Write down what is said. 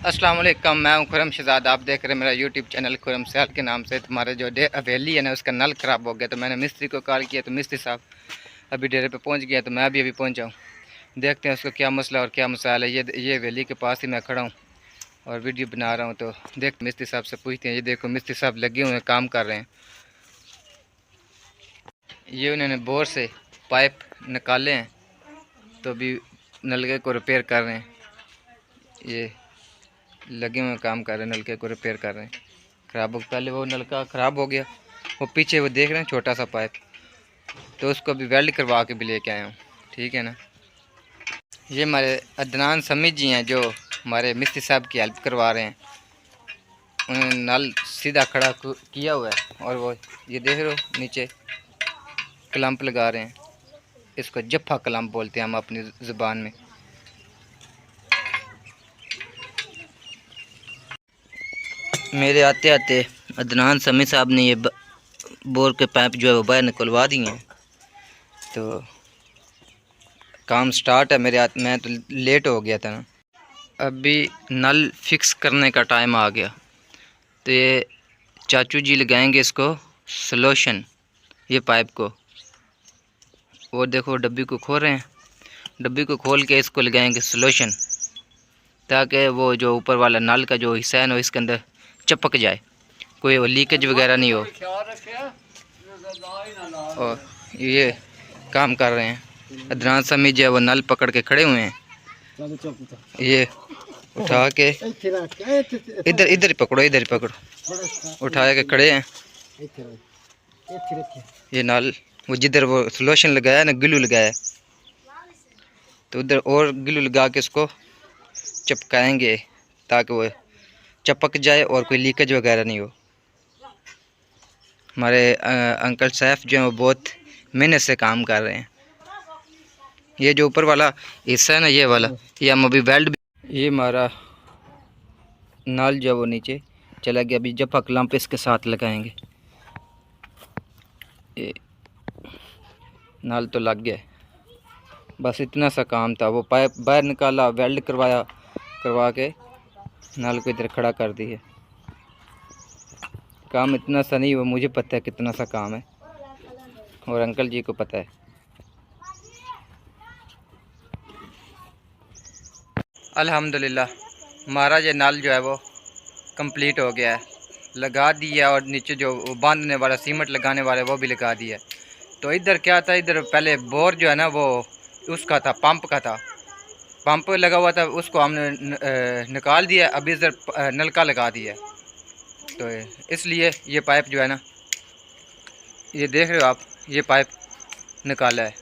अस्सलाम वालेकुम, मैं हूं खुरम शहजाद। आप देख रहे हैं मेरा यूट्यूब चैनल खुरम सियाल के नाम से। तुम्हारे जो हवेली है ना, उसका नल ख़राब हो गया, तो मैंने मिस्त्री को कॉल किया, तो मिस्त्री साहब अभी डेरे पे पहुंच गया। तो मैं भी अभी पहुंचा हूं। देखते हैं उसको क्या मसला और क्या मसाला है। ये हवेली के पास ही मैं खड़ा हूँ और वीडियो बना रहा हूँ। तो देख मिस्त्री साहब से पूछते हैं। ये देखो मिस्त्री साहब लगे हुए हैं, काम कर रहे हैं। ये उन्होंने बोर से पाइप निकाले हैं, तो अभी नलके को रिपेयर कर रहे हैं। ये लगे हुए काम कर रहे हैं, नलके को रिपेयर कर रहे हैं। ख़राब हो, पहले वो नलका ख़राब हो गया, वो पीछे वो देख रहे हैं छोटा सा पाइप, तो उसको अभी वेल्ड करवा के भी लेके आया हूँ। ठीक है ना। ये हमारे अदनान समीद जी हैं, जो हमारे मिस्त्री साहब की हेल्प करवा रहे हैं। उन्होंने नल सीधा खड़ा किया हुआ है और वो ये देख रहे हो नीचे क्लम्प लगा रहे हैं। इसको जफ्फा क्लम्प बोलते हैं हम अपनी ज़ुबान में। मेरे आते आते अदनान समीद साहब ने ये बोर के पाइप जो है वो बाहर निकलवा दिए हैं। तो काम स्टार्ट है मेरे हाथ। मैं तो लेट हो गया था ना। अभी नल फिक्स करने का टाइम आ गया, तो ये चाचू जी लगाएंगे इसको सॉल्यूशन, ये पाइप को। वो देखो डब्बी को खोल रहे हैं, डब्बी को खोल के इसको लगाएंगे सॉल्यूशन, ताकि वो जो ऊपर वाला नल का जो हिस्सा है ना, इसके अंदर चपक जाए, कोई लीकेज वगैरह नहीं हो। और ये काम कर रहे हैं। अदनान समीद जो है वो नल पकड़ के खड़े हुए हैं। ये उठा के इधर इधर ही पकड़ो, इधर ही पकड़ो, उठा के खड़े हैं। ये नल वो जिधर वो सॉल्यूशन लगाया ना, ग्लू लगाया, तो उधर और ग्लू लगा के इसको चिपकाएंगे, ताकि वो चपक जाए और कोई लीकेज वगैरह नहीं हो। हमारे अंकल सैफ जो हैं वो बहुत मेहनत से काम कर रहे हैं। ये जो ऊपर वाला हिस्सा है ना, ये वाला, ये हम अभी वेल्ड भी। ये हमारा नल जो वो नीचे चला गया। अभी जब क्लम्प इसके साथ लगाएंगे। ये नल तो लग गया, बस इतना सा काम था। वो पाइप बाहर निकाला, वेल्ड करवा के नल को इधर खड़ा कर दिया। काम इतना सा नहीं, वो मुझे पता है कितना सा काम है, और अंकल जी को पता है। अल्हम्दुलिल्लाह हमारा ये नल जो है वो कंप्लीट हो गया है, लगा दिया। और नीचे जो बांधने वाला सीमेंट लगाने वाला वो भी लगा दिया। तो इधर क्या था, इधर पहले बोर जो है ना वो उसका था, पंप का था, पंप लगा हुआ था, उसको हमने निकाल दिया। अभी इधर नलका लगा दिया। तो इसलिए ये पाइप जो है ना, ये देख रहे हो आप, ये पाइप निकाला है।